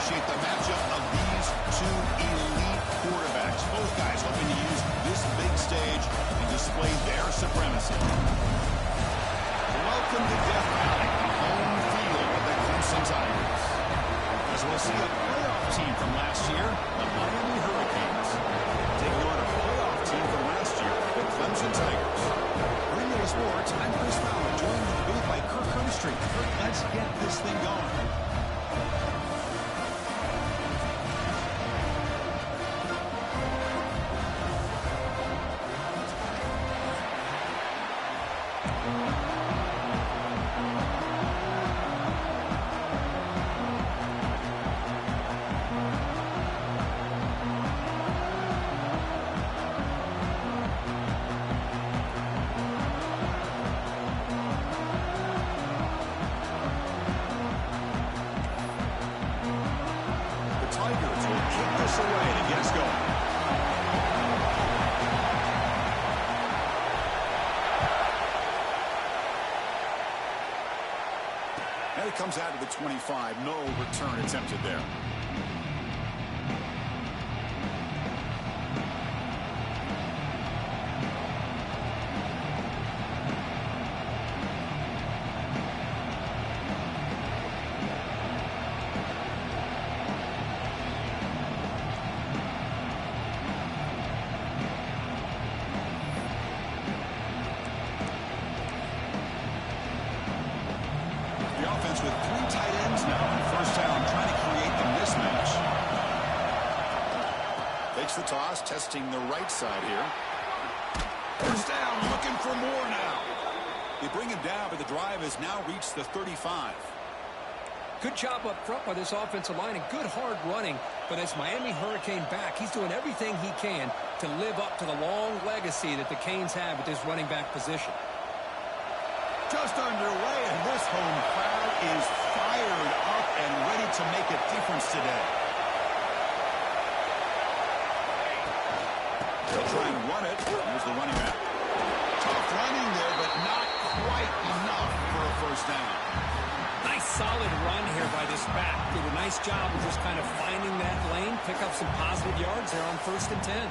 appreciate the matchup of these two elite quarterbacks. Both guys hoping to use this big stage and display their supremacy. Welcome to Death Valley, the home field of the Clemson Tigers. As we'll see a playoff team from last year, the Miami Hurricanes, taking on a playoff team from last year, the Clemson Tigers. Green Bay Sports, I'm Chris Fowler, joined in the booth by Kirk Herbstreit. Kirk, let's get this thing going. And it comes out to the 25. No return attempted there. With three tight ends now on first down, trying to create the mismatch. Takes the toss, testing the right side here. First down, looking for more now. They bring him down, but the drive has now reached the 35. Good job up front by this offensive line and good hard running. But as Miami Hurricane back, he's doing everything he can to live up to the long legacy that the Canes have at this running back position. Just underway, and this home crowd is fired up and ready to make a difference today. They'll try and run it. Here's the running back. Tough running there, but not quite enough for a first down. Nice solid run here by this back. Did a nice job of just kind of finding that lane, pick up some positive yards there on 1st and 10.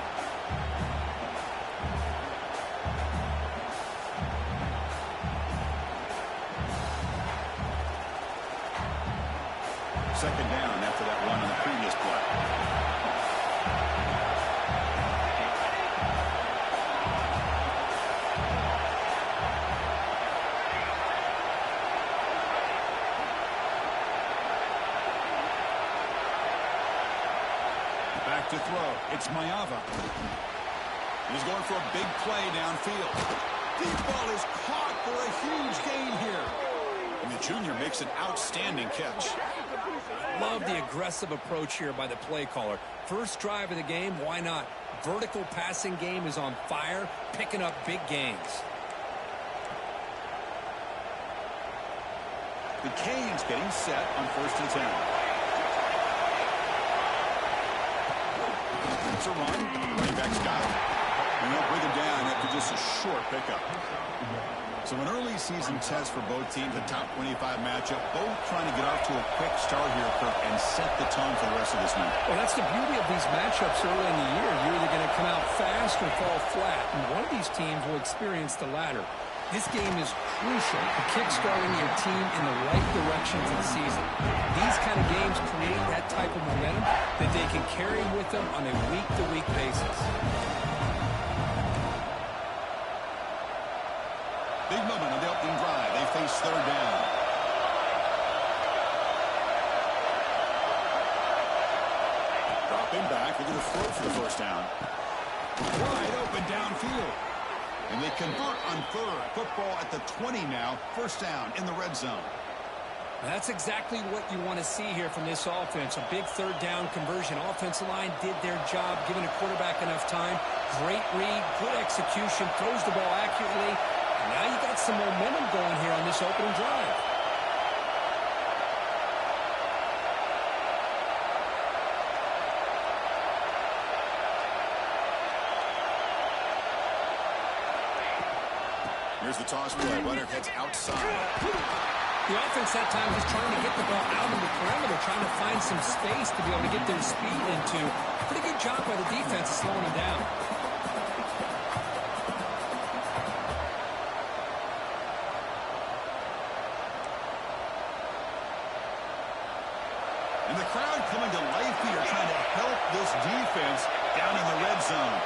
Second down after that run on the previous play. Back to throw. It's Mayava. He's going for a big play downfield. Deep ball is caught for a huge gain here. And the junior makes an outstanding catch. Love the aggressive approach here by the play caller. First drive of the game, why not? Vertical passing game is on fire, picking up big gains. The Canes getting set on 1st and 10. It's a run. Running back's got it. And they'll bring him down after just a short pickup. So an early season test for both teams, a top 25 matchup, both trying to get off to a quick start here, Kirk, and set the tone for the rest of this night. Well, that's the beauty of these matchups early in the year. You're either going to come out fast or fall flat, and one of these teams will experience the latter. This game is crucial to kickstarting your team in the right direction for the season. These kind of games create that type of momentum that they can carry with them on a week-to-week basis. Big moment on the opening drive. They face third down. Dropping back. They're going to throw for the first down. Wide open downfield. And they convert on third. Football at the 20 now. First down in the red zone. That's exactly what you want to see here from this offense. A big third down conversion. Offensive line did their job, giving a quarterback enough time. Great read, good execution, throws the ball accurately. And now you got some momentum going here on this opening drive. Here's the toss play. Leonard heads outside. The offense that time was trying to get the ball out of the perimeter, trying to find some space to be able to get their speed into. Pretty good job by the defense slowing them down. And the crowd coming to life here, trying to help this defense down in the red zone.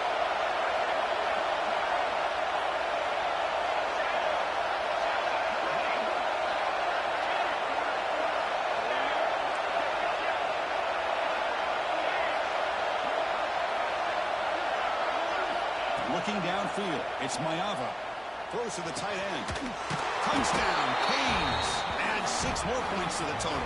Looking downfield, it's Mayava. Throws to the tight end. Touchdown, Canes. Adds 6 more points to the total.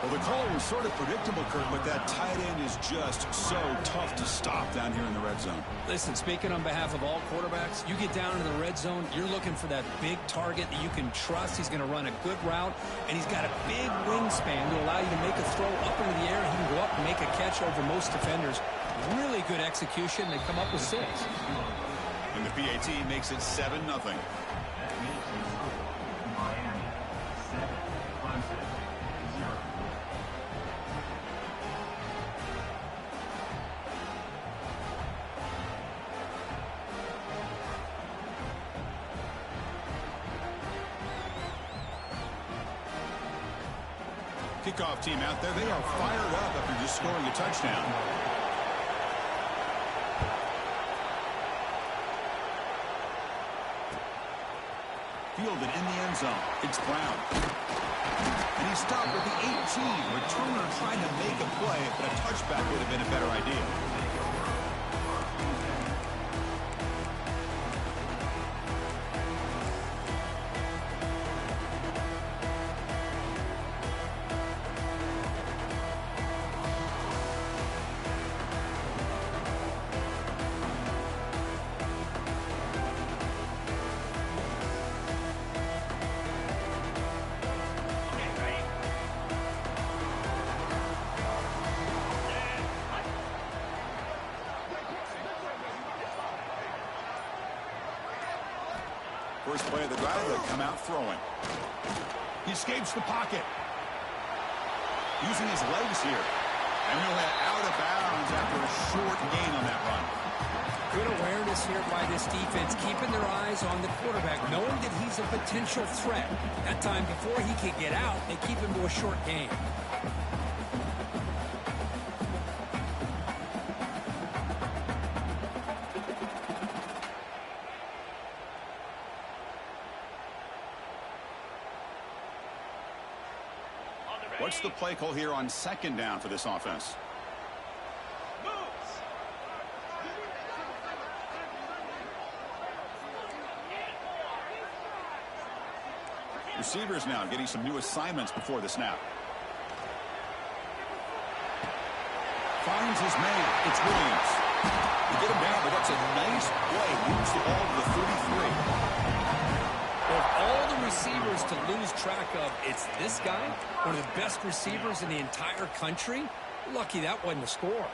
Well, the call was sort of predictable, Kurt, but that tight end is just so tough to stop down here in the red zone. Listen, speaking on behalf of all quarterbacks, you get down in the red zone, you're looking for that big target that you can trust. He's going to run a good route, and he's got a big wingspan to allow you to make a throw up into the air. He can go up and make a catch over most defenders. Really good execution. They come up with 6. And the PAT makes it 7-0. Kickoff team out there. They are fired up after just scoring a touchdown. Fielded in the end zone. It's Brown. And he stopped at the 18. Returner trying to make a play, but a touchback would have been a better idea. First play of the drive, they come out throwing. He escapes the pocket. Using his legs here. And he'll head out of bounds after a short gain on that run. Good awareness here by this defense, keeping their eyes on the quarterback, knowing that he's a potential threat. That time before he can get out, they keep him to a short gain. What's the play call here on 2nd down for this offense? Receivers now getting some new assignments before the snap. Finds his man. It's Williams. You get him down, but that's a nice play. Moves the ball to the 33. Of all the receivers to lose track of, it's this guy, one of the best receivers in the entire country. Lucky that wasn't a score.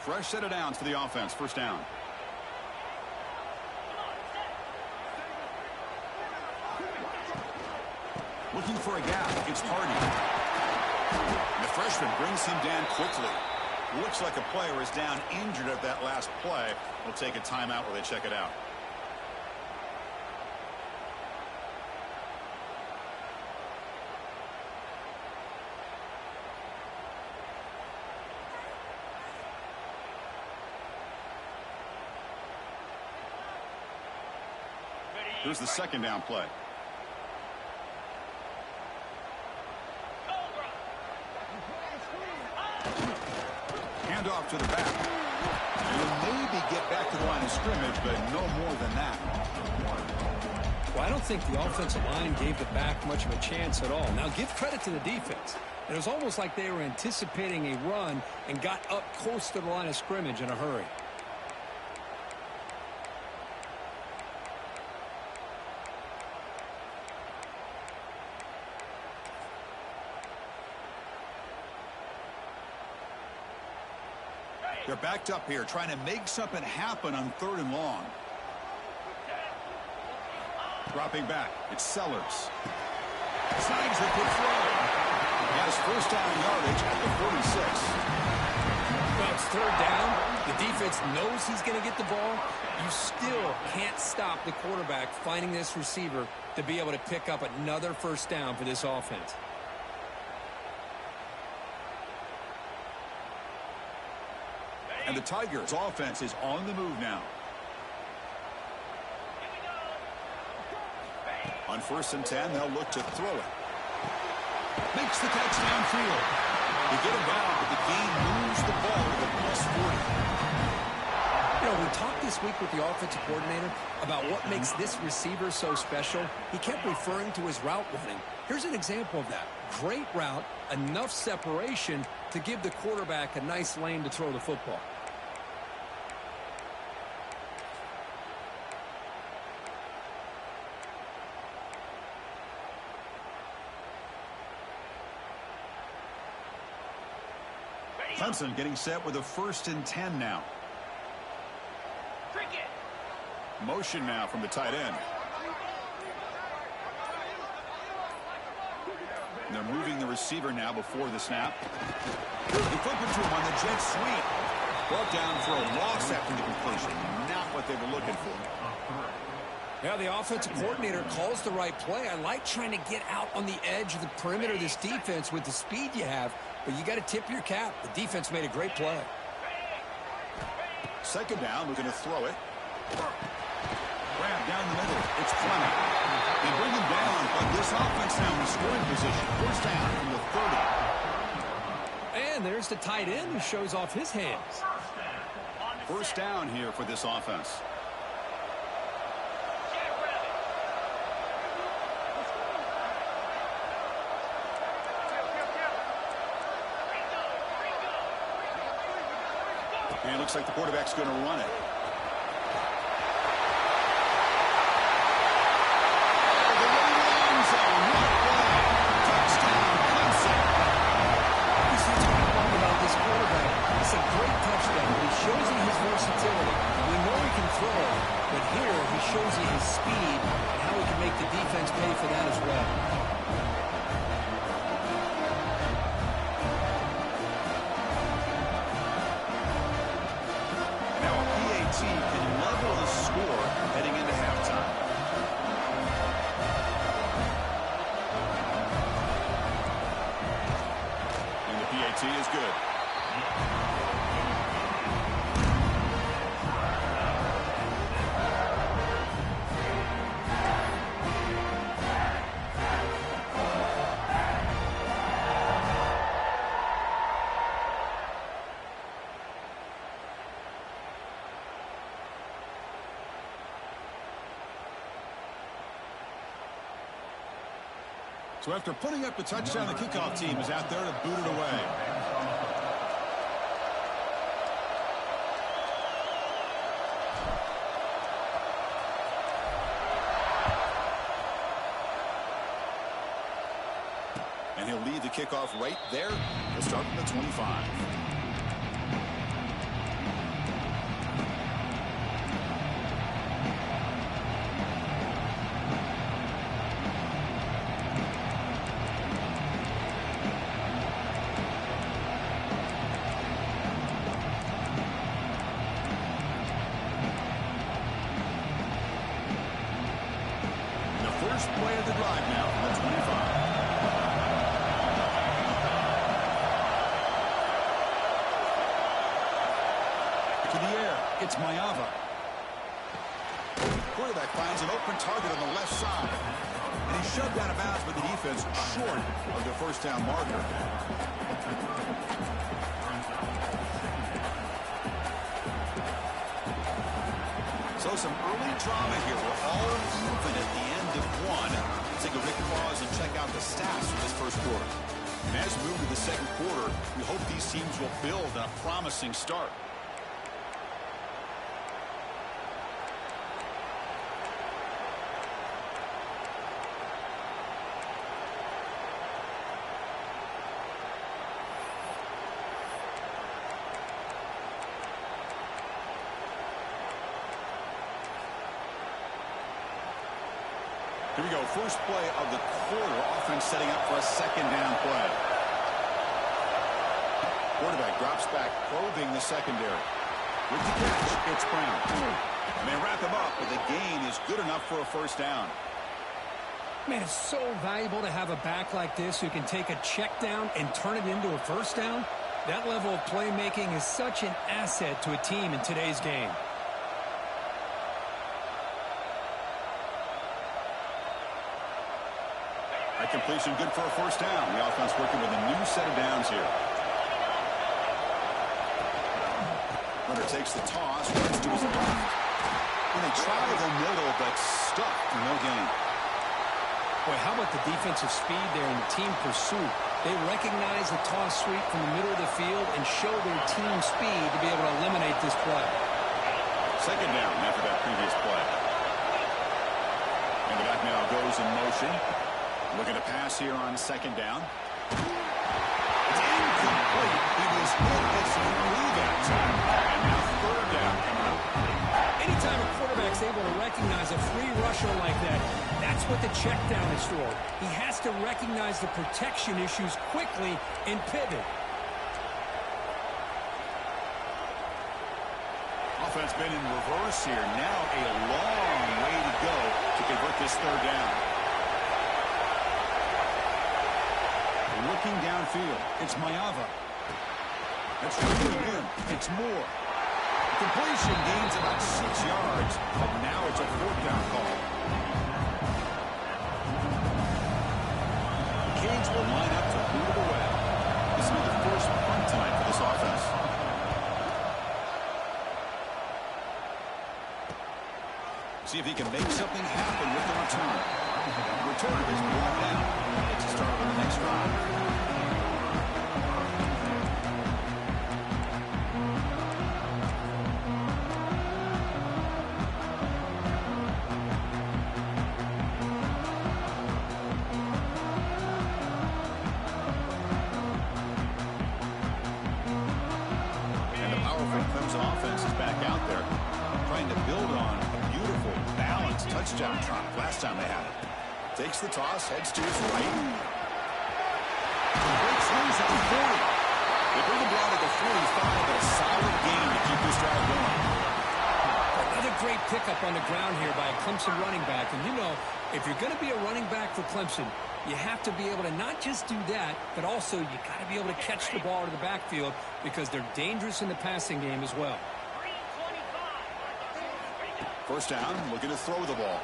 Fresh set of downs for the offense. First down. Looking for a gap. It's Hardy. And the freshman brings him down quickly. Looks like a player is down injured at that last play. We'll take a timeout while they check it out. Here's the 2nd down play. Handoff to the back. He'll maybe get back to the line of scrimmage, but no more than that. Well, I don't think the offensive line gave the back much of a chance at all. Now, give credit to the defense. It was almost like they were anticipating a run and got up close to the line of scrimmage in a hurry. They're backed up here, trying to make something happen on 3rd and long. Dropping back, it's Sellers. Signs a good throw. He has first down yardage at the 46. Well, it's 3rd down. The defense knows he's going to get the ball. You still can't stop the quarterback finding this receiver to be able to pick up another first down for this offense. And the Tigers' offense is on the move now. On 1st and 10, they'll look to throw it. Makes the touchdown field. They get him down, but the game moves the ball to the plus 40. You know, we talked this week with the offensive coordinator about what makes this receiver so special. He kept referring to his route running. Here's an example of that. Great route, enough separation to give the quarterback a nice lane to throw the football. Clemson getting set with a 1st and 10 now. Motion now from the tight end. And they're moving the receiver now before the snap. They flip it to him on the jet sweep. Brought down for a loss after the completion. Not what they were looking for. Yeah, the offensive coordinator calls the right play. I like trying to get out on the edge of the perimeter of this defense with the speed you have, but you got to tip your cap. The defense made a great play. 2nd down, looking to throw it. Grab down the middle. It's Fleming. They bring him down, but this offense now in scoring position. 1st down from the 30. And there's the tight end who shows off his hands. 1st down here for this offense. And it looks like the quarterback's going to run it. Shows you his speed and how he can make the defense pay for that as well. Now a PAT can level the score heading into halftime. And the PAT is good. So after putting up the touchdown, the kickoff team is out there to boot it away. And he'll lead the kickoff right there. He'll start from the 25. Play of the drive now from the 25. To the air, it's Mayava. Quarterback finds an open target on the left side. And he's shoved out of bounds by the defense short of the 1st down marker. So some early drama here. We're all even at the end of one. Let's take a quick pause and check out the stats for this 1st quarter. And as we move to the 2nd quarter, we hope these teams will build on a promising start. Here we go. First play of the quarter. Offense setting up for a second down play. Quarterback drops back, probing the secondary. With the catch, it's Brown. And they wrap him up, but the gain is good enough for a first down. Man, it's so valuable to have a back like this who can take a check down and turn it into a first down. That level of playmaking is such an asset to a team in today's game. That completion good for a first down. The offense working with a new set of downs here. Runner takes the toss, runs to his left. And they try the middle, but stuck for no gain. Boy, how about the defensive speed there in the team pursuit? They recognize the toss sweep from the middle of the field and show their team speed to be able to eliminate this play. Second down after that previous play. And the back now goes in motion. Looking to pass here on second down. It's incomplete. He was hit as he threw that time. And now third down coming up. Anytime a quarterback's able to recognize a free rusher like that, that's what the check down is for. He has to recognize the protection issues quickly and pivot. Offense been in reverse here. Now a long way to go to convert this third down. Looking downfield, it's Mayava. That's really in. It's Moore. Completion gains about 6 yards, but now it's a fourth down call. The Canes will line up to boot it away. This will be the first punt time for this offense. See if he can make something happen with the return. Return is brought down. It's a start on the next drive. And the powerful Clemson offense is back out there, trying to build on a beautiful, balanced touchdown trot last time they had it. Takes the toss, heads to his right. Breaks loose at the 40. They bring him down at the 45, but a solid gain to keep this drive going. Another great pickup on the ground here by a Clemson running back. And you know, if you're going to be a running back for Clemson, you have to be able to not just do that, but also you got to be able to catch the ball to the backfield because they're dangerous in the passing game as well. First down, looking to throw the ball.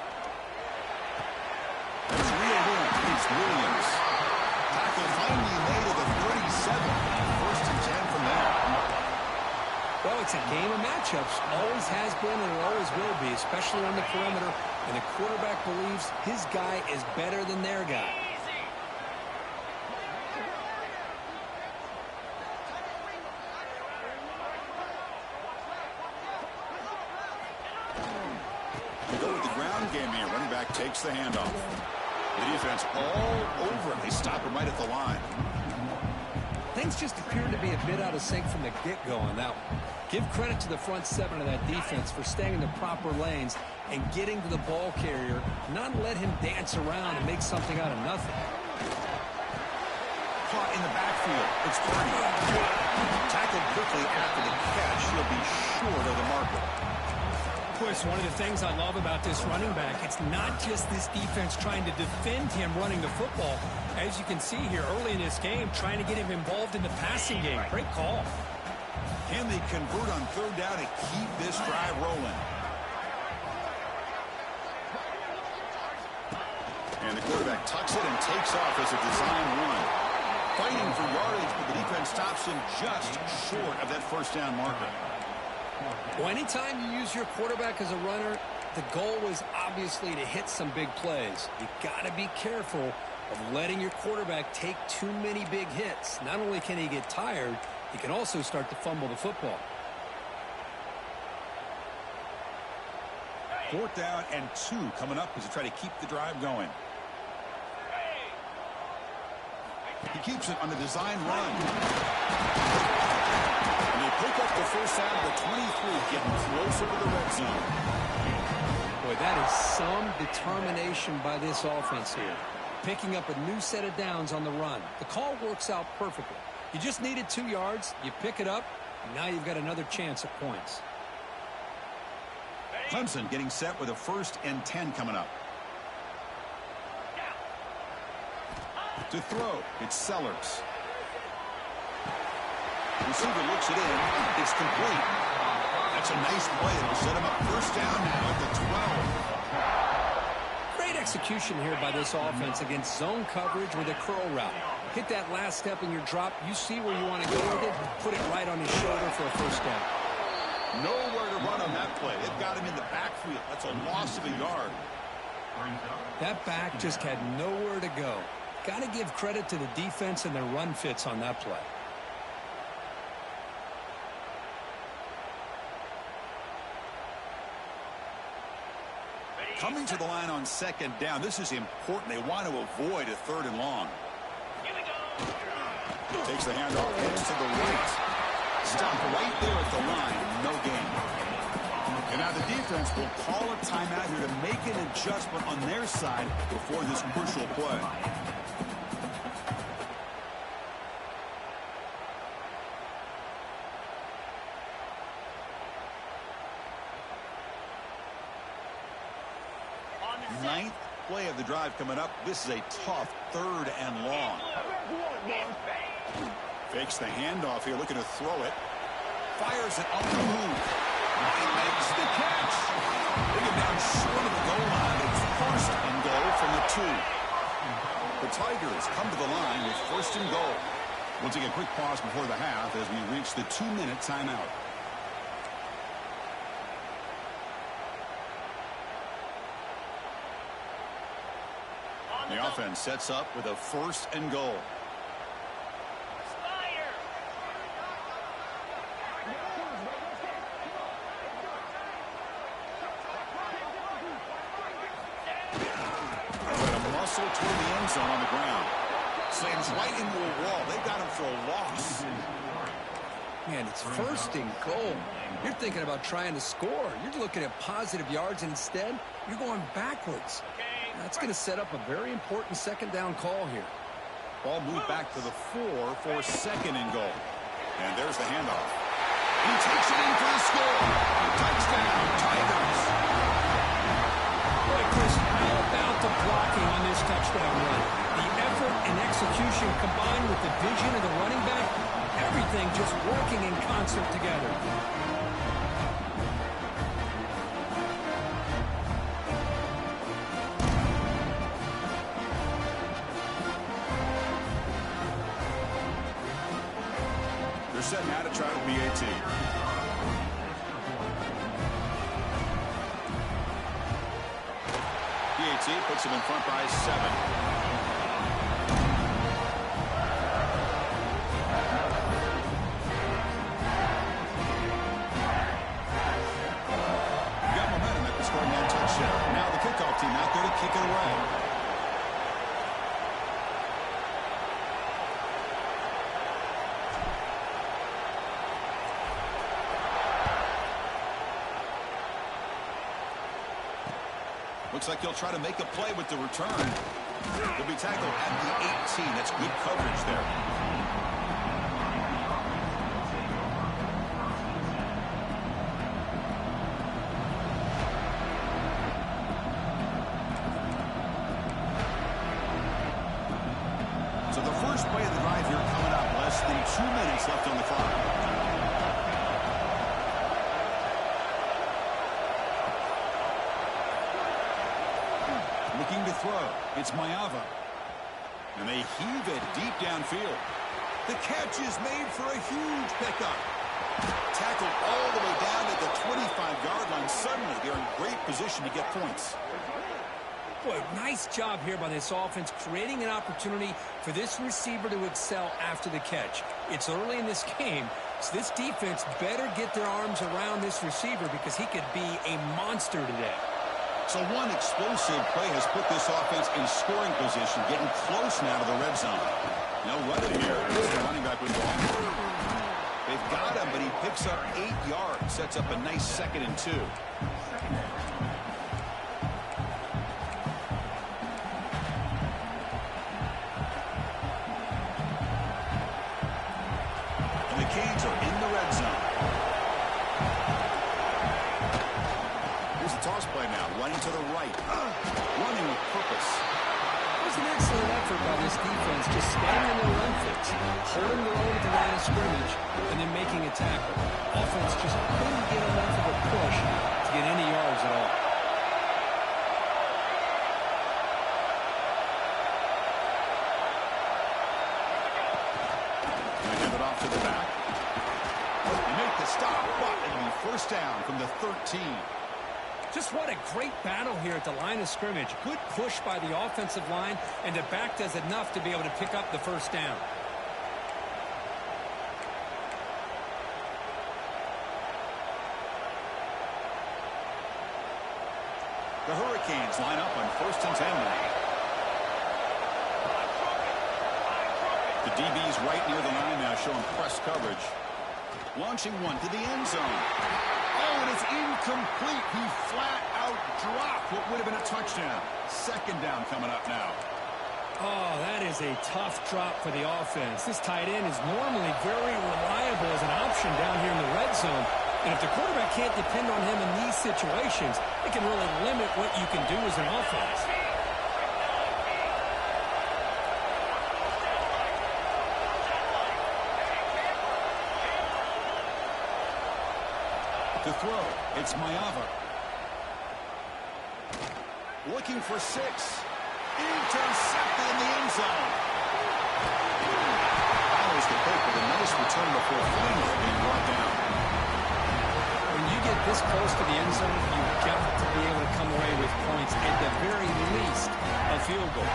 That's reeled in. It's Williams. Tackle finally made at the 37. First and 10 from there. Well, it's a game of matchups. Always has been and it always will be, especially on the perimeter. And the quarterback believes his guy is better than their guy. We go with the ground game here. Running back takes the handoff. The defense all over him. They stop him right at the line. Things just appear to be a bit out of sync from the get-go on that one. Give credit to the front seven of that defense for staying in the proper lanes and getting to the ball carrier, not let him dance around and make something out of nothing. Caught in the backfield. It's Purdy. Tackled quickly after the catch. He'll be short of the marker. Of course, one of the things I love about this running back, it's not just this defense trying to defend him running the football. As you can see here early in this game, trying to get him involved in the passing game. Great call. Can they convert on third down and keep this drive rolling? And the quarterback tucks it and takes off as a design run. Fighting for yardage, but the defense stops him just short of that first down marker. Well, anytime you use your quarterback as a runner, the goal is obviously to hit some big plays. You got to be careful of letting your quarterback take too many big hits. Not only can he get tired, he can also start to fumble the football. Fourth down and 2 coming up as they try to keep the drive going. He keeps it on the design run. And they pick up the first down at the 23, getting closer to the red zone. Boy, that is some determination by this offense here. Picking up a new set of downs on the run. The call works out perfectly. You just needed 2 yards. You pick it up, and now you've got another chance at points. Clemson getting set with a 1st and 10 coming up. To throw, it's Sellers. Receiver looks it in. It's complete. That's a nice play. It'll set him up 1st down now at the 12. Great execution here by this offense against zone coverage with a curl route. Hit that last step in your drop. You see where you want to go with it. Put it right on his shoulder for a 1st down. Nowhere to run on that play. They've got him in the backfield. That's a loss of a yard. That back just had nowhere to go. Got to give credit to the defense and their run fits on that play. Coming to the line on 2nd down. This is important. They want to avoid a 3rd and long. Takes the handoff, heads to the right. Stopped right there at the line. No gain. And now the defense will call a timeout here to make an adjustment on their side before this crucial play. Ninth play of the drive coming up. This is a tough 3rd and long. Fakes the handoff here, looking to throw it. Fires it on the move. He makes the catch. Bring him down short of the goal line. It's 1st and goal from the 2. The Tigers come to the line with 1st and goal. We'll take a quick pause before the half as we reach the 2-minute timeout. The offense sets up with a 1st and goal. But a muscle toward the end zone on the ground. Slams right into a wall. They got him for a loss. Man, it's 1st and goal. You're thinking about trying to score. You're looking at positive yards, and instead, you're going backwards. That's going to set up a very important 2nd down call here. Ball moved back to the 4 for 2nd and goal. And there's the handoff. He takes it in for the score. Touchdown, Tigers. Boy, Chris, how about the blocking on this touchdown run? The effort and execution combined with the vision of the running back, everything just working in concert together. They're setting out to try with BAT. BAT puts him in front by 7. Got momentum at the scoring end touchdown. Now the kickoff team out there to kick it away. Looks like he'll try to make a play with the return. He'll be tackled at the 18. That's good coverage there. So the first play of the drive here coming up. Less than 2 minutes left on the clock. Looking to throw. It's Mayava. And they heave it deep downfield. The catch is made for a huge pickup. Tackled all the way down at the 25-yard line. Suddenly, they're in great position to get points. Boy, nice job here by this offense, creating an opportunity for this receiver to excel after the catch. It's early in this game, so this defense better get their arms around this receiver because he could be a monster today. So one explosive play has put this offense in scoring position, getting close now to the red zone. No running here. The running back with the ball. They've got him, but he picks up 8 yards. Sets up a nice 2nd and 2. effort by this defense, just staying in their run fix, holding their own at the line of scrimmage, and then making a tackle. Offense just couldn't get enough of a push to get any yards at all. They hand it off to the back. They make the stop, but it'll be first down from the 13. Just what a great battle here at the line of scrimmage. Good push by the offensive line, and the back does enough to be able to pick up the first down. The Hurricanes line up on 1st and 10 now. The DB's right near the line now, showing press coverage. Launching one to the end zone. Oh, and it's incomplete. He flat out dropped what would have been a touchdown. Second down coming up now. Oh, that is a tough drop for the offense. This tight end is normally very reliable as an option down here in the red zone. And if the quarterback can't depend on him in these situations, it can really limit what you can do as an offense. To throw, it's Mayava. Looking for 6. Intercepted in the end zone. Follows the pick with a nice return before finally being brought down. When you get this close to the end zone, you've got to be able to come away with points, at the very least a field goal.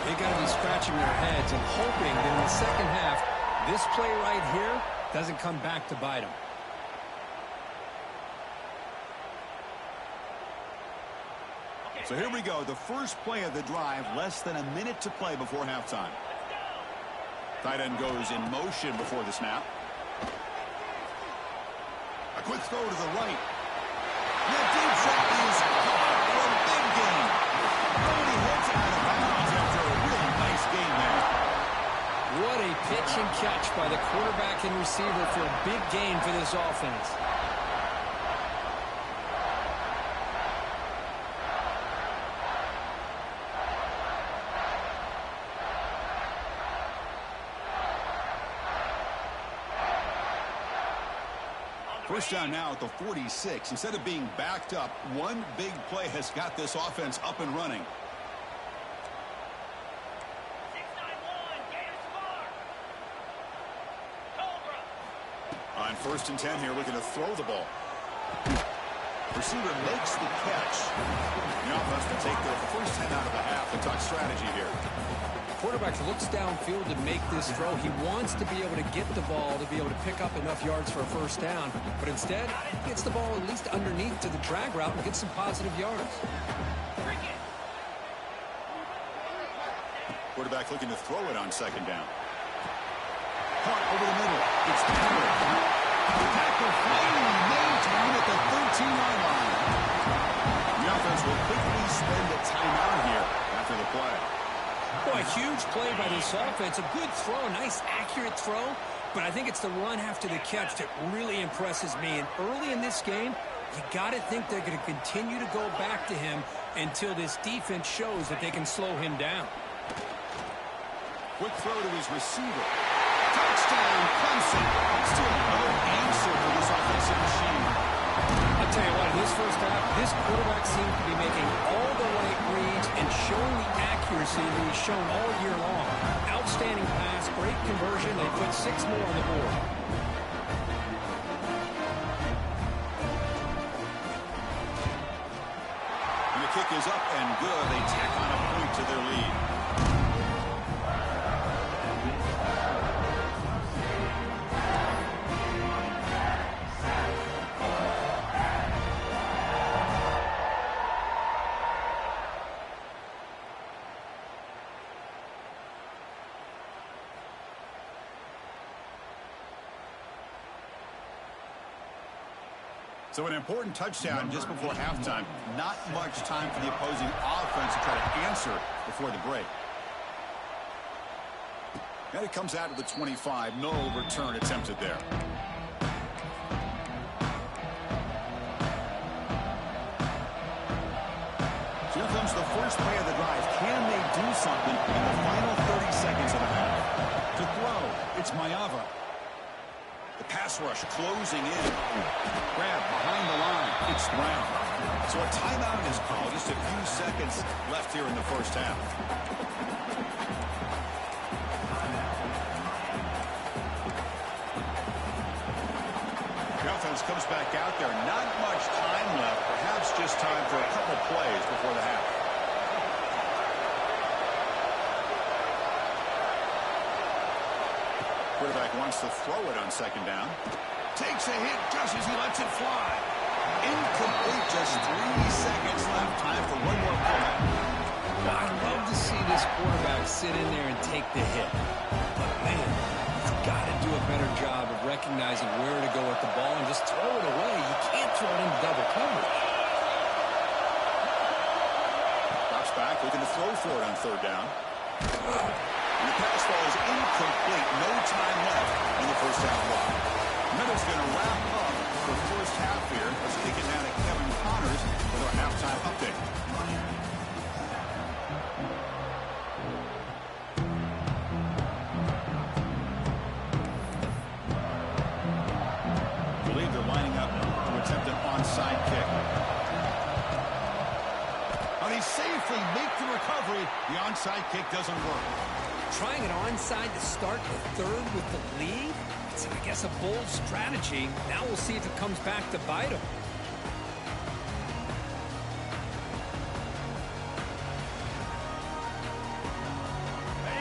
They've got to be scratching their heads and hoping that in the second half, this play right here doesn't come back to bite them. So here we go, the first play of the drive, less than a minute to play before halftime. Tight end goes in motion before the snap. A quick throw to the right. The deep shot is caught for a big gain. Nobody hits out of bounds after a really nice game there. What a pitch and catch by the quarterback and receiver for a big gain for this offense. First down now at the 46. Instead of being backed up, one big play has got this offense up and running. On 1st and 10 here, looking to throw the ball. Receiver makes the catch. The offense will take their first 10 out of the half. A tough strategy here. Quarterback looks downfield to make this throw. He wants to be able to get the ball to be able to pick up enough yards for a first down. But instead, he gets the ball at least underneath to the drag route and gets some positive yards. Quarterback looking to throw it on 2nd down. Caught over the middle. It's Taylor. The tackle finally made to win at the 13-yard line. The offense will quickly spend a timeout here after the play. Boy, a huge play by this offense. A good throw, a nice, accurate throw. But I think it's the run after the catch that really impresses me. And early in this game, you got to think they're going to continue to go back to him until this defense shows that they can slow him down. Quick throw to his receiver. Touchdown, Clemson. Still no answer for this offensive machine. I'll tell you what, in this first half, this quarterback seems to be making all the right reads and showing the accuracy that he's shown all year long. Outstanding pass, great conversion. They put 6 more on the board. And the kick is up and good. They tack on a point to their lead. So an important touchdown just before halftime. Not much time for the opposing offense to try to answer before the break. And it comes out of the 25. No return attempted there. Here comes the first play of the drive. Can they do something in the final It's Mayava. The pass rush closing in. Grab behind the line. It's Brown. So a timeout is called. Just a few seconds left here in the first half. The offense comes back out there. Not much time left. Perhaps just time for a couple plays before the half. Quarterback wants to throw it on second down. Takes a hit just as he lets it fly. Incomplete, just 3 seconds left. Time for one more play. Well, I'd love to see this quarterback sit in there and take the hit. But, man, he's got to do a better job of recognizing where to go with the ball and just throw it away. You can't throw it into double coverage. Drops back, looking to throw for it on third down. And the pass ball is incomplete. No time left in the first down block. Middle's going to wrap up the first half here. Let's kick it down to Kevin Connors with our halftime update. I believe they're lining up to attempt an onside kick. But he safely makes the recovery. The onside kick doesn't work. Trying it onside to start the third with the lead? It's, I guess, a bold strategy. Now we'll see if it comes back to bite him.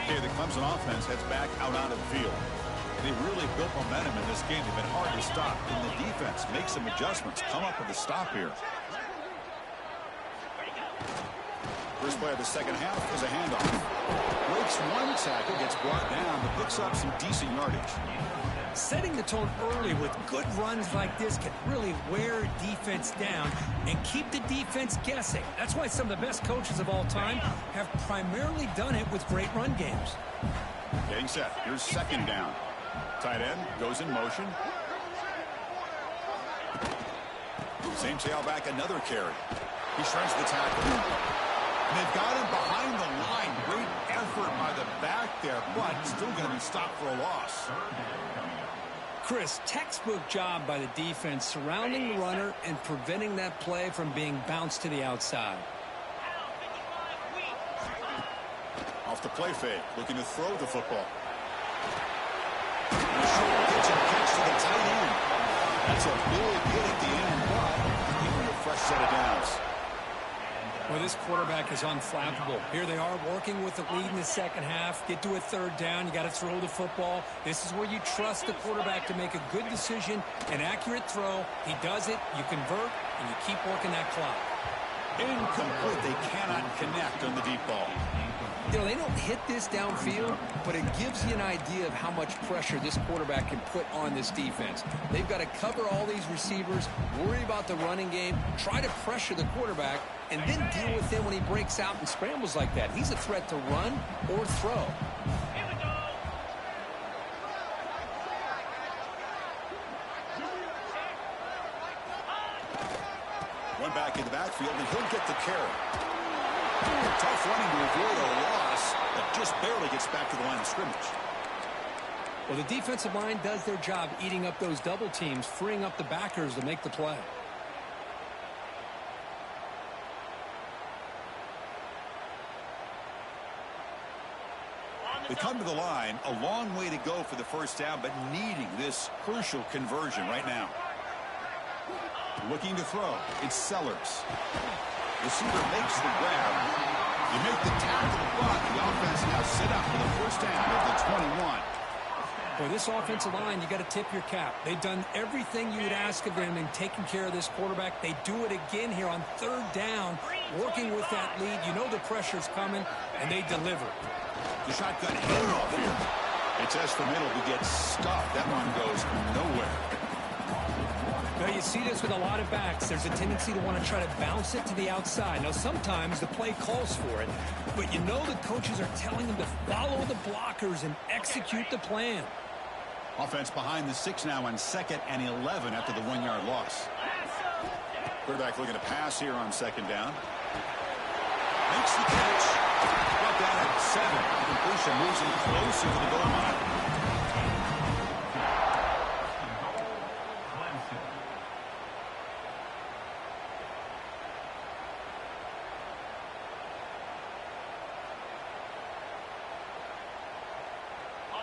Okay, the Clemson offense heads back out onto the field. They really built momentum in this game. They've been hard to stop. And the defense makes some adjustments. Come up with a stop here. First play of the second half is a handoff. Breaks one tackle, gets brought down, but picks up some decent yardage. Setting the tone early with good runs like this can really wear defense down and keep the defense guessing. That's why some of the best coaches of all time have primarily done it with great run games. Getting set. Here's second down. Tight end goes in motion. Same tailback, another carry. He shreds the tackle. And they've got him behind the line. Great effort by the back there, but still going to be stopped for a loss. Chris, textbook job by the defense surrounding the runner and preventing that play from being bounced to the outside. Off the play fake, looking to throw the football. And a short pitch and catch to the tight end. That's a big hit at the end, but even a fresh set of downs. Well, this quarterback is unflappable. Here they are working with the lead in the second half. Get to a third down. You got to throw the football. This is where you trust the quarterback to make a good decision, an accurate throw. He does it, you convert, and you keep working that clock. Incomplete. They cannot connect on the deep ball. You know, they don't hit this downfield, but it gives you an idea of how much pressure this quarterback can put on this defense. They've got to cover all these receivers, worry about the running game, try to pressure the quarterback, and then deal with him when he breaks out and scrambles like that. He's a threat to run or throw. One back in the backfield, and he'll get the carry. Tough running to avoid a loss, but just barely gets back to the line of scrimmage. Well, the defensive line does their job eating up those double teams, freeing up the backers to make the play. They come to the line, a long way to go for the first down, but needing this crucial conversion right now. Looking to throw. It's Sellers. Receiver makes the grab. You make the tackle, but the offense now set up for the first down at the 21. Boy, this offensive line, you got to tip your cap. They've done everything you would ask of them in taking care of this quarterback. They do it again here on third down, working with that lead. You know the pressure's coming, and they deliver. The shotgun handoff here. It's Espinal who gets stuffed. That one goes nowhere. Now, you see this with a lot of backs. There's a tendency to want to try to bounce it to the outside. Now, sometimes the play calls for it, but you know the coaches are telling them to follow the blockers and execute the plan. Offense behind the 6 now on 2nd and 11 after the 1-yard loss. Quarterback looking to pass here on 2nd down. Makes the catch. Brought down at 7. The completion moves him closer to the goal line.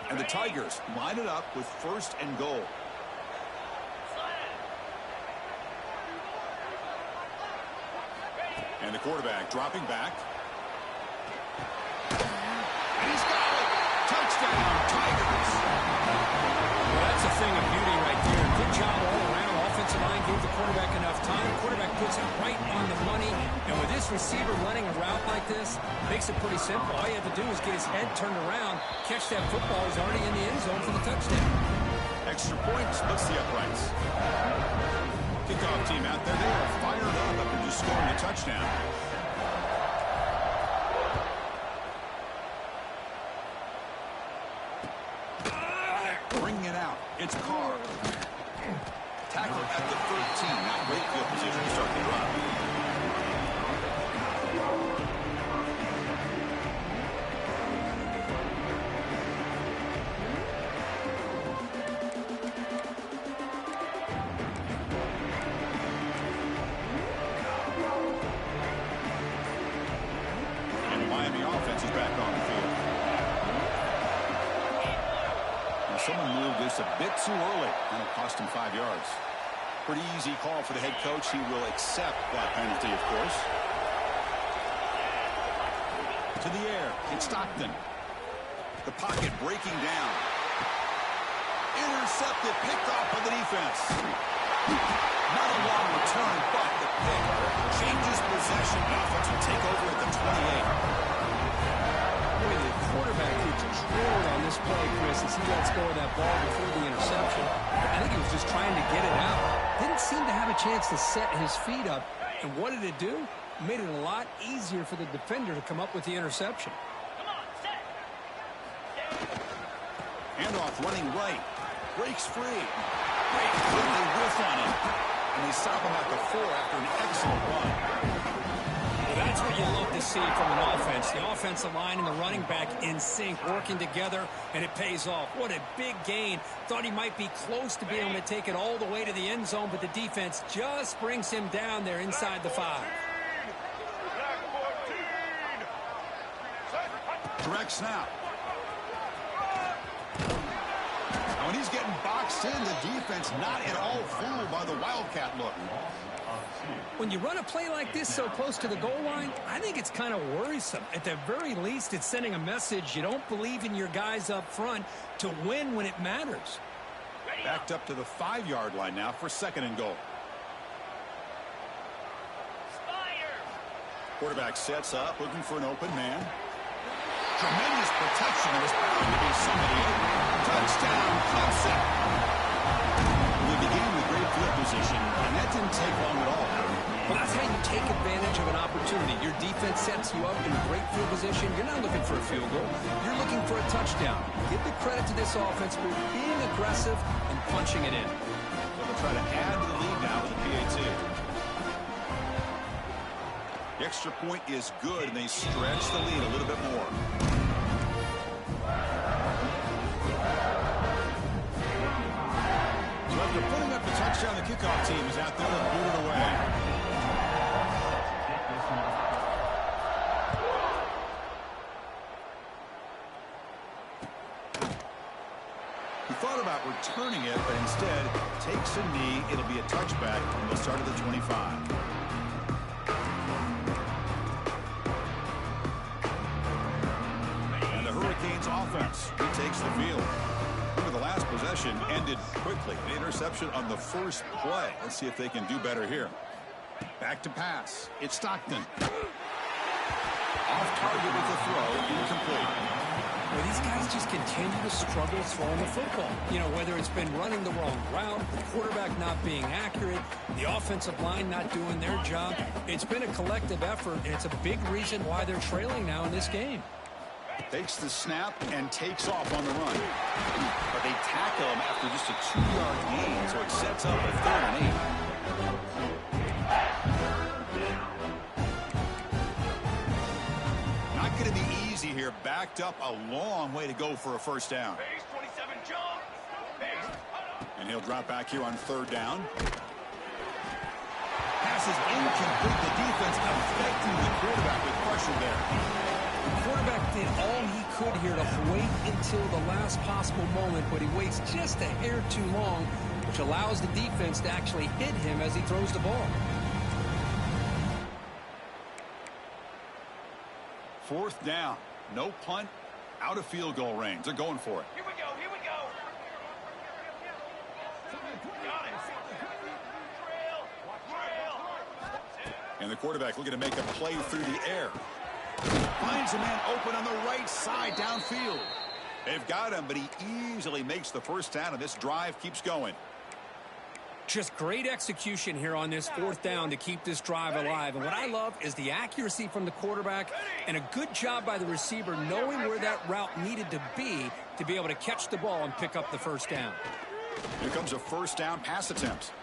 And the Tigers line it up with 1st and goal. And the quarterback dropping back. And he's got it. Touchdown, Tigers. Well, that's a thing of beauty right there. Good job all around. Offensive line gave the quarterback enough time. Quarterback puts it right on the money. And with this receiver running a route like this, makes it pretty simple. All you have to do is get his head turned around, catch that football. He's already in the end zone for the touchdown. Extra point splits the uprights. Kickoff team out there. They are fired up after just scoring a touchdown. Bringing it out. It's Carr. Tackle at the 13. Now great field position to start the drive. And the Miami offense is back on the field. Someone moved this a bit too early, and it cost him 5 yards. Pretty easy call for the head coach. He will accept that penalty, of course. To the air. It's Stockton. The pocket breaking down. Intercepted, picked off by the defense. Not a long return, but the pick changes possession. The offense will take over at the 28. Boy, the quarterback gets drilled on this play, Chris, as he lets go of that ball before the interception. I think he was just trying to get it out. Didn't seem to have a chance to set his feet up. And what did it do? Made it a lot easier for the defender to come up with the interception. Handoff running right. Breaks free. Great. They whiff on him. And they stop him at the 4 after an excellent run. Well, that's what you love to see from an offense. The offensive line and the running back in sync, working together, and it pays off. What a big gain. Thought he might be close to being able to take it all the way to the end zone, but the defense just brings him down there inside the 5. Direct snap. And when he's getting boxed in, the defense not at all fooled by the Wildcat look. When you run a play like this so close to the goal line, I think it's kind of worrisome. At the very least, it's sending a message you don't believe in your guys up front to win when it matters. Backed up to the 5-yard line now for 2nd and goal. Quarterback sets up, looking for an open man. Tremendous protection. There was bound to be somebody open. Touchdown, Clemson. We began with great field position, and that didn't take long at all. Well, that's how you take advantage of an opportunity. Your defense sets you up in great field position. You're not looking for a field goal. You're looking for a touchdown. Give the credit to this offense for being aggressive and punching it in. So they'll try to add to the lead now with the PAT. The extra point is good, and they stretch the lead a little bit more. So after putting up the touchdown, the kickoff team is out there to boot it away. He thought about returning it, but instead takes a knee. It'll be a touchback, and they'll start at the 25. Offense retakes the field. Remember, the last possession ended quickly. An interception on the first play. Let's see if they can do better here. Back to pass. It's Stockton. Off target with the throw. Incomplete. Well, these guys just continue to struggle throwing the football. You know, whether it's been running the wrong route, the quarterback not being accurate, the offensive line not doing their job. It's been a collective effort, and it's a big reason why they're trailing now in this game. Takes the snap and takes off on the run. But they tackle him after just a 2-yard gain, so it sets up a 3rd and 8. Not going to be easy here. Backed up a long way to go for a first down. And he'll drop back here on 3rd down. Pass is incomplete. The defense affecting the quarterback with pressure there. The quarterback did all he could here to wait until the last possible moment, but he waits just a hair too long, which allows the defense to actually hit him as he throws the ball. Fourth down. No punt. Out of field goal range. They're going for it. Here we go. Here we go. Got it. And the quarterback looking to make a play through the air. Finds a man open on the right side downfield. They've got him, but he easily makes the first down, and this drive keeps going. Just great execution here on this fourth down to keep this drive alive. And what I love is the accuracy from the quarterback and a good job by the receiver knowing where that route needed to be able to catch the ball and pick up the first down. Here comes a first down pass attempt.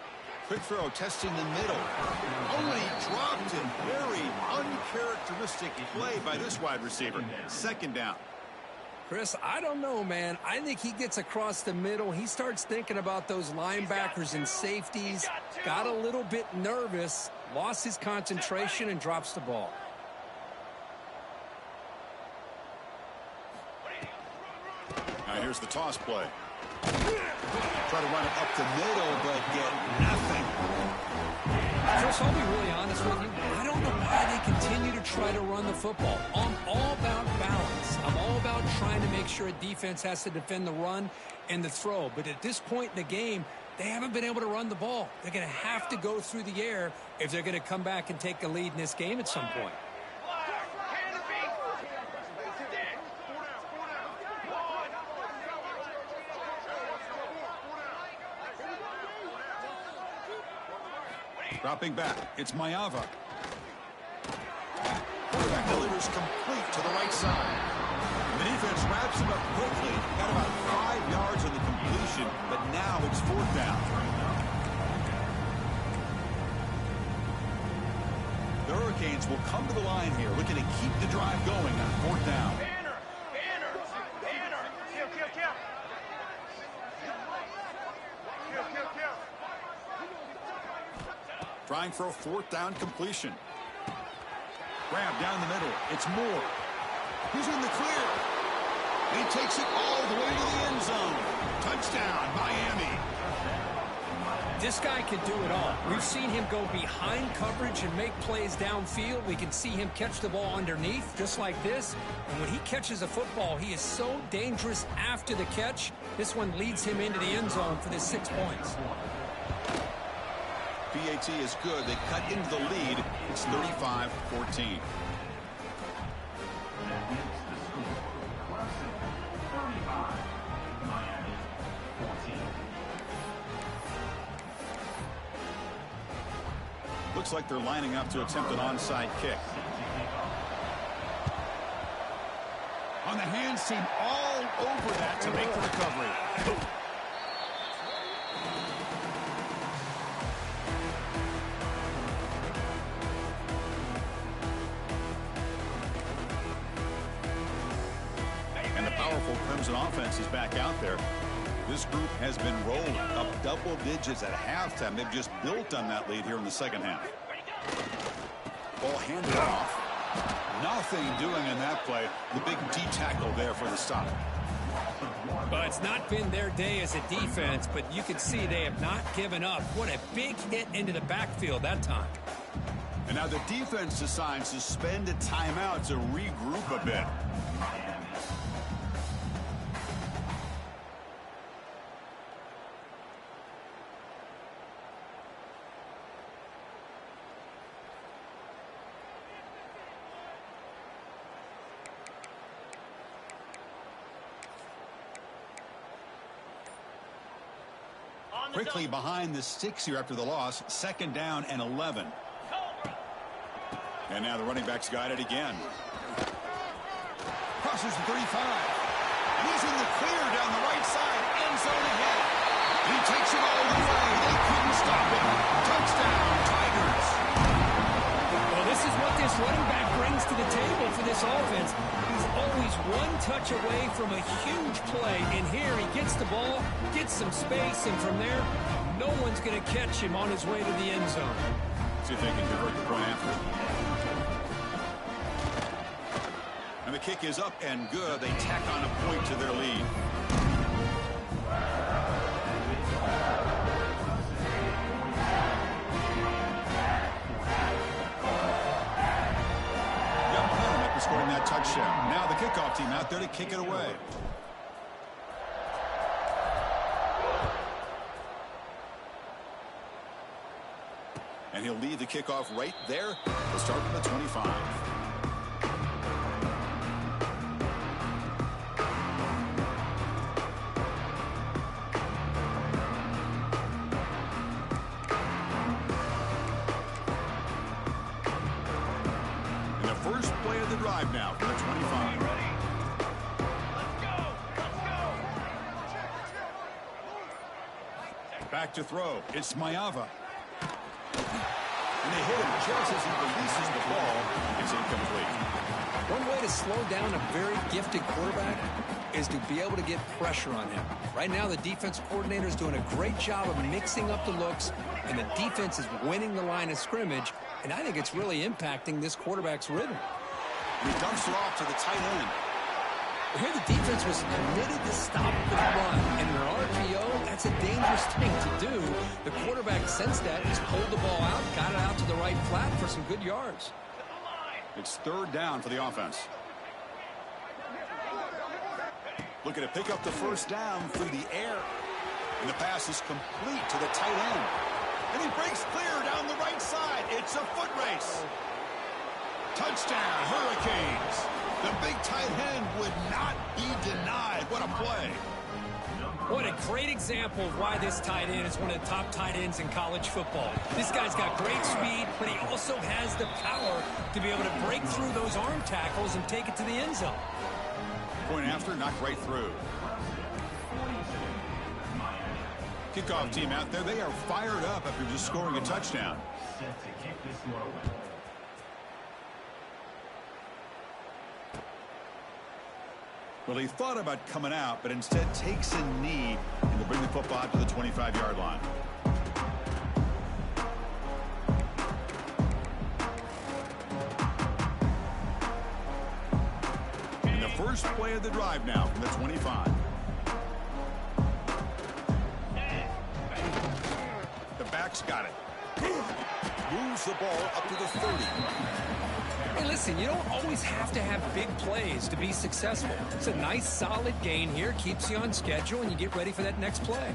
Quick throw testing the middle. Oh, and he dropped it. Very uncharacteristic play by this wide receiver. Second down. Chris, I don't know, man. I think he gets across the middle. He starts thinking about those linebackers and safeties. Got a little bit nervous, lost his concentration, and drops the ball. Now here's the toss play. Try to run it up the middle, but get nothing. Chris, I'll be really honest with you. I don't know why they continue to try to run the football. I'm all about balance. I'm all about trying to make sure a defense has to defend the run and the throw. But at this point in the game, they haven't been able to run the ball. They're going to have to go through the air if they're going to come back and take a lead in this game at some point. Dropping back, it's Mayava. Quarterback delivers complete to the right side. The defense wraps him up quickly. Got about 5 yards on the completion, but now it's fourth down. The Hurricanes will come to the line here, looking to keep the drive going on fourth down. Banner. Kill. Trying for a fourth down completion. Grab down the middle. It's Moore. He's in the clear. And he takes it all the way to the end zone. Touchdown, Miami. This guy can do it all. We've seen him go behind coverage and make plays downfield. We can see him catch the ball underneath, just like this. And when he catches a football, he is so dangerous after the catch. This one leads him into the end zone for the 6 points. PAT is good. They cut into the lead. It's 35-14. Looks like they're lining up to attempt an onside kick. On the hands team all over that to make the recovery. Crimson offense is back out there. This group has been rolling up double digits at halftime. They've just built on that lead here in the second half. Ball handed off. Nothing doing in that play. The big D tackle there for the stop. Well, it's not been their day as a defense, but you can see they have not given up. What a big hit into the backfield that time. And now the defense decides to spend a timeout to regroup a bit. Quickly behind the sticks here after the loss. Second down and 11. And now the running back's got it again. Crosses the 35. And he's in the clear down the right side. End zone ahead. And he takes it all the way. They couldn't stop him. Touchdown, Tigers. Well, this is what this running back brings to the table for this offense. He's always one touch away from a huge play. And here he gets the ball, gets some space, and from there, no one's going to catch him on his way to the end zone. See if they can convert the point after. And the kick is up and good. They tack on a point to their lead. Got momentum after scoring that touchdown. Now the kickoff team out there to kick it away. And he'll lead the kickoff right there. We'll start from the 25. And the first play of the drive now from the 25. Back to throw. It's Mayava. And they hit him just as he releases the ball. It's incomplete. One way to slow down a very gifted quarterback is to be able to get pressure on him. Right now, the defense coordinator is doing a great job of mixing up the looks, and the defense is winning the line of scrimmage, and I think it's really impacting this quarterback's rhythm. And he dumps it off to the tight end. Here the defense was committed to stop the run, and in an RPO, that's a dangerous thing to do. The quarterback sensed that, just pulled the ball out, got it out to the right flat for some good yards. It's third down for the offense. Looking to pick up the first down through the air. And the pass is complete to the tight end. And he breaks clear down the right side. It's a foot race. Touchdown, Hurricanes. The big tight end would not be denied. What a play. What a great example of why this tight end is one of the top tight ends in college football. This guy's got great speed, but he also has the power to be able to break through those arm tackles and take it to the end zone. Point after, knocked right through. Kickoff team out there, they are fired up after just scoring a touchdown. Well, he thought about coming out, but instead takes a knee and will bring the football to the 25-yard line. And the first play of the drive now from the 25. The back's got it. Moves the ball up to the 30. Hey, listen, you don't always have to have big plays to be successful. It's a nice, solid gain here, keeps you on schedule, and you get ready for that next play.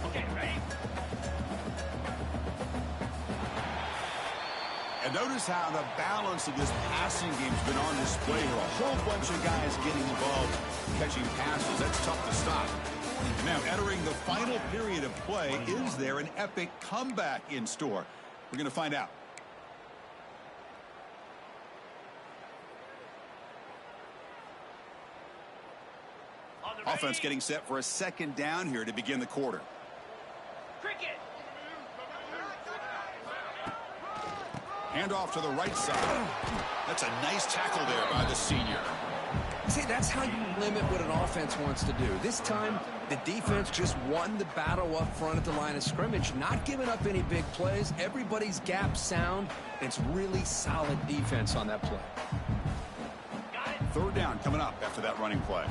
Okay, ready? And notice how the balance of this passing game's been on display here. A whole bunch of guys getting involved, catching passes. That's tough to stop. Now, entering the final period of play, is there an epic comeback in store? We're going to find out. Offense getting set for a second down here to begin the quarter. Cricket. Handoff to the right side. That's a nice tackle there by the senior. See, that's how you limit what an offense wants to do. This time, the defense just won the battle up front at the line of scrimmage, not giving up any big plays. Everybody's gap sound. It's really solid defense on that play. Third down coming up after that running play.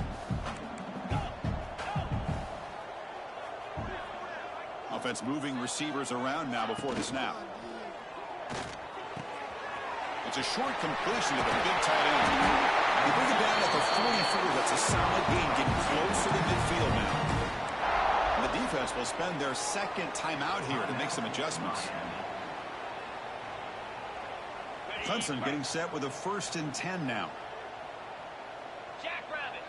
Offense moving receivers around now before the snap. It's a short completion to the big tight end. They bring it down at the 44. That's a solid gain, getting closer to midfield now. And the defense will spend their second timeout here to make some adjustments. Clemson getting set with a 1st and 10 now. Jackrabbit.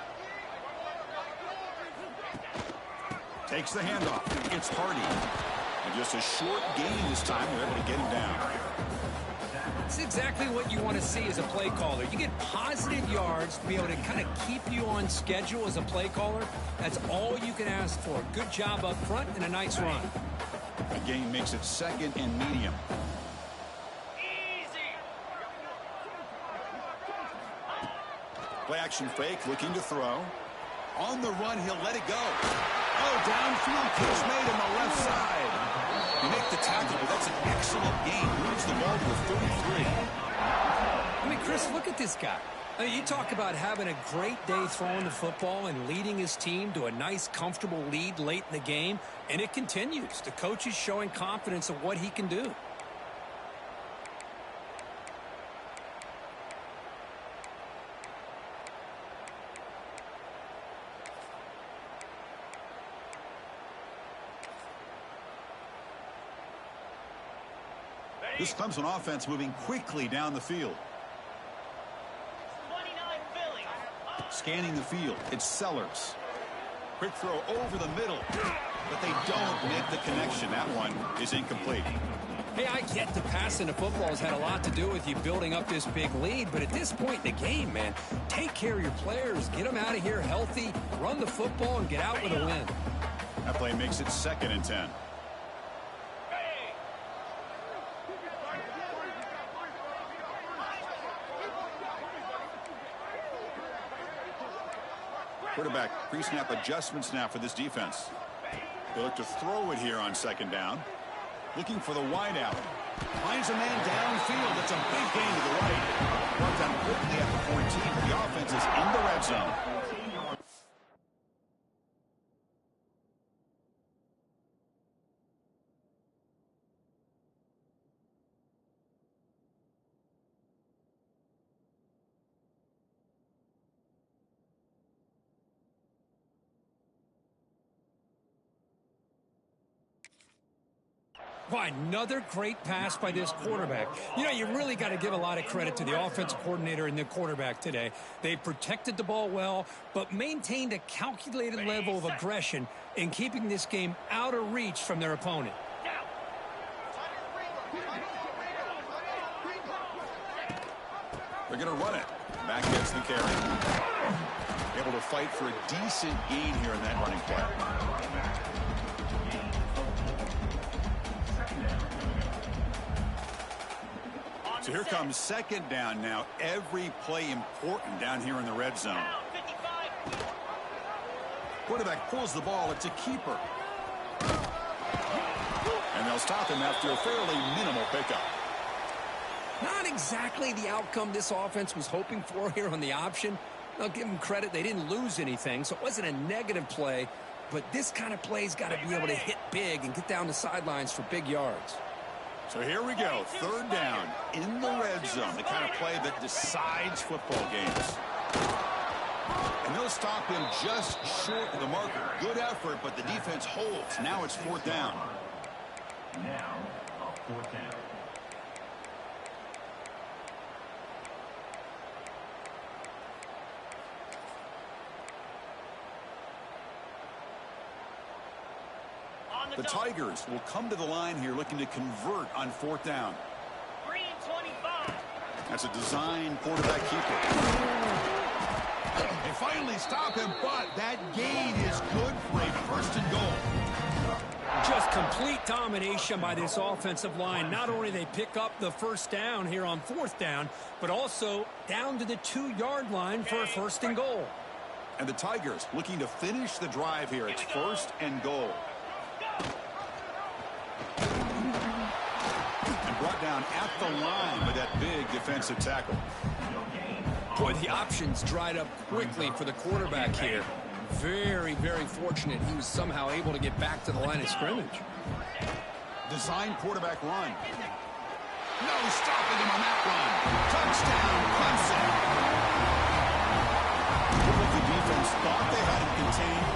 Takes the handoff. It's Hardy. And just a short gain this time. They're able to get him down. It's exactly what you want to see as a play caller. You get positive yards to be able to kind of keep you on schedule as a play caller. That's all you can ask for. Good job up front and a nice run. The gain makes it 2nd and medium. Easy. Play action fake, looking to throw. On the run, he'll let it go. Oh, downfield pitch made on the left side. You make the tackle, but that's an excellent gain. Moves the ball to the 33. I mean, Chris, look at this guy. I mean, you talk about having a great day throwing the football and leading his team to a nice, comfortable lead late in the game, and it continues. The coach is showing confidence of what he can do. This Clemson offense moving quickly down the field. 29 Philly. Scanning the field. It's Sellers. Quick throw over the middle. But they don't make the connection. That one is incomplete. Hey, I get the passing of football has had a lot to do with you building up this big lead, but at this point in the game, man, take care of your players, get them out of here healthy, run the football, and get out with a win. That play makes it 2nd and 10. Quarterback pre-snap adjustments now for this defense. They look to throw it here on 2nd down. Looking for the wide out. Finds a man downfield. It's a big gain to the right. Brought down quickly at the 14. The offense is in the red zone. Why, another great pass by this quarterback. You know, you really got to give a lot of credit to the offensive coordinator and the quarterback today. They protected the ball well, but maintained a calculated level of aggression in keeping this game out of reach from their opponent. They're going to run it. Back gets the carry. Able to fight for a decent gain here in that running play. So here comes 2nd down now. Every play important down here in the red zone. Quarterback pulls the ball. It's a keeper. And they'll stop him after a fairly minimal pickup. Not exactly the outcome this offense was hoping for here on the option. I'll give them credit. They didn't lose anything, so it wasn't a negative play. But this kind of play's got to be able to hit big and get down the sidelines for big yards. So here we go, 3rd down in the red zone, the kind of play that decides football games. And they'll stop him just short of the marker. Good effort, but the defense holds. Now it's 4th down. Now, 4th down. The Tigers will come to the line here looking to convert on 4th down. Green 25. That's a design quarterback keeper. They finally stop him, but that gain is good for a 1st and goal. Just complete domination by this offensive line. Not only they pick up the 1st down here on 4th down, but also down to the 2-yard line for a 1st and goal. And the Tigers looking to finish the drive here. It's 1st and goal. And brought down at the line with that big defensive tackle. Boy, the options dried up quickly for the quarterback here. Very, very fortunate he was somehow able to get back to the line of scrimmage. Design quarterback run. No stopping him on that run. Touchdown, Clemson. Look what the defense thought they had him contained.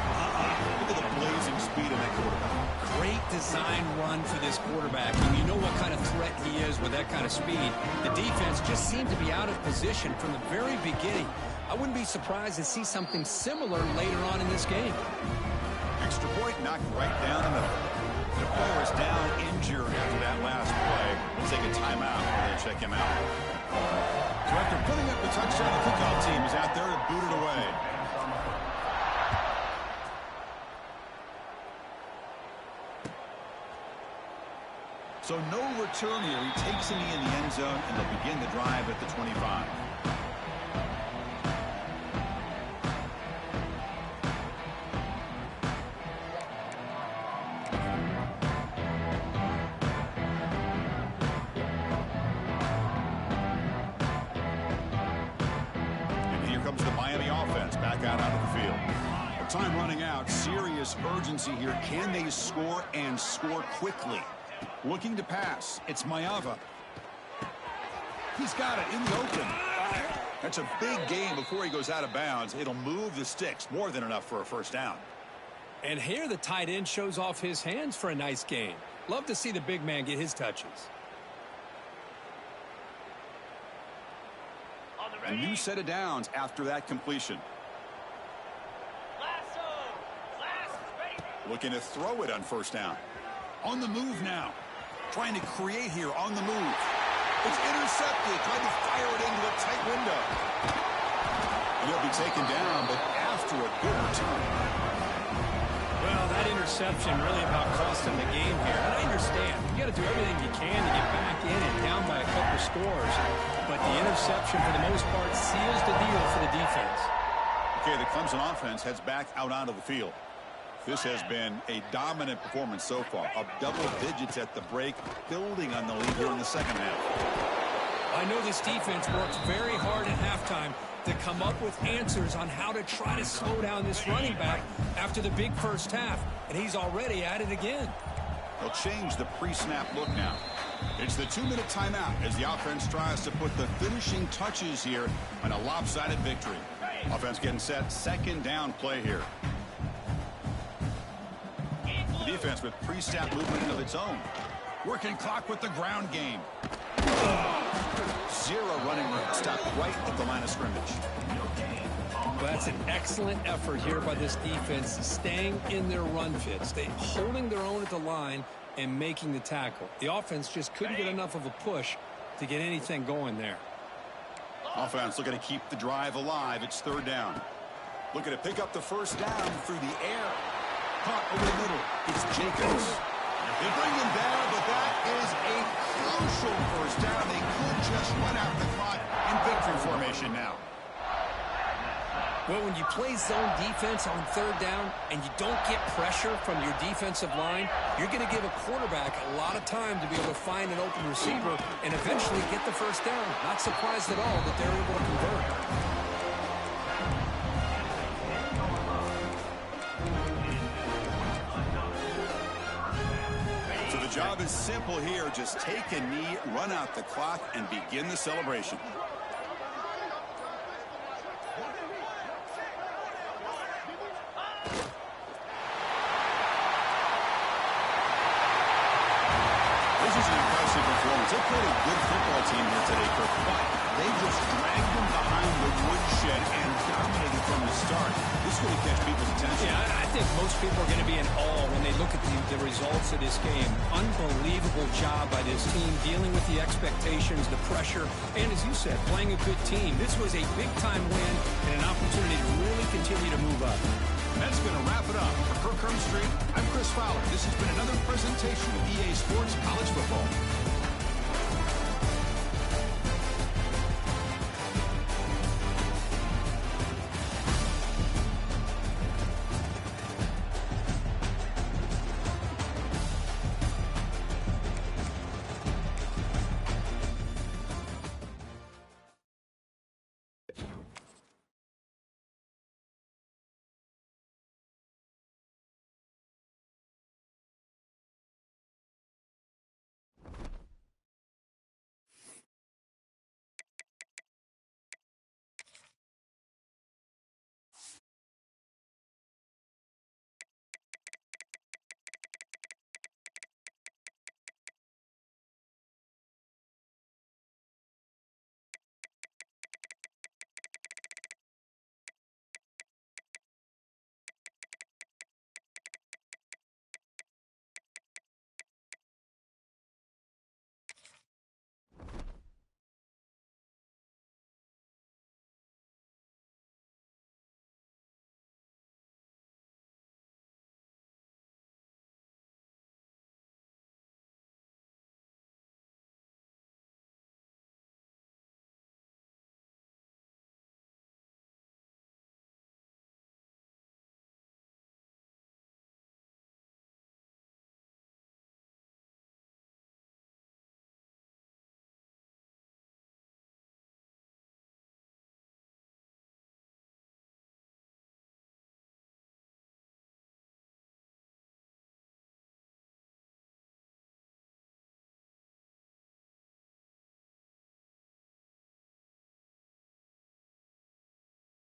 Look at the blazing speed of that quarterback. Great design run for this quarterback. And you know what kind of threat he is with that kind of speed. The defense just seemed to be out of position from the very beginning. I wouldn't be surprised to see something similar later on in this game. Extra point knocked right down the middle. The player is down injured after that last play. We'll take a timeout and check him out. So after putting up the touchdown, the kickoff team is out there to boot it away. So no return here. He takes a knee in the end zone, and they'll begin the drive at the 25. Time running out. Serious urgency here. Can they score and score quickly? Looking to pass. It's Mayava. He's got it in the open. That's a big gain before he goes out of bounds. It'll move the sticks. More than enough for a first down. And here the tight end shows off his hands for a nice gain. Love to see the big man get his touches. A new set of downs after that completion. Looking to throw it on first down. On the move now. Trying to create here on the move. It's intercepted. Trying to fire it into a tight window. And he'll be taken down, but after a good return. Well, that interception really about cost him the game here. And I understand. You got to do everything you can to get back in and down by a couple scores. But the interception, for the most part, seals the deal for the defense. Okay, the Clemson offense heads back out onto the field. This has been a dominant performance so far. Up double digits at the break, building on the lead here in the second half. I know this defense works very hard at halftime to come up with answers on how to try to slow down this running back after the big first half. And he's already at it again. They'll change the pre-snap look now. It's the 2-minute timeout as the offense tries to put the finishing touches here on a lopsided victory. Offense getting set, second down play here. Defense with pre-snap movement of its own. Working clock with the ground game. Zero running room. Stopped right at the line of scrimmage. Well, that's an excellent effort here by this defense, staying in their run fits. They holding their own at the line and making the tackle. The offense just couldn't get enough of a push to get anything going there. Offense looking to keep the drive alive. It's third down. Looking to pick up the first down through the air. Caught over the middle. It's Jacobs. They bring him down, but that is a crucial first down. They could just run out the clock in victory formation now. Well, when you play zone defense on third down and you don't get pressure from your defensive line, you're going to give a quarterback a lot of time to be able to find an open receiver and eventually get the first down. Not surprised at all that they're able to convert. The job is simple here. Just take a knee, run out the clock, and begin the celebration. This is an impressive performance. They played a good football team here today, Kirk, but they just dragged them behind the woodshed and dominated from the start. This is going to catch people's attention. Yeah, I think most people are going to be in awe when they look at the results of this game. Unbelievable job by this team dealing with the expectations, the pressure, and as you said, playing a good team. This was a big-time win and an opportunity to really continue to move up. That's going to wrap it up. For Kirk Street, I'm Chris Fowler. This has been another presentation of EA Sports College Football.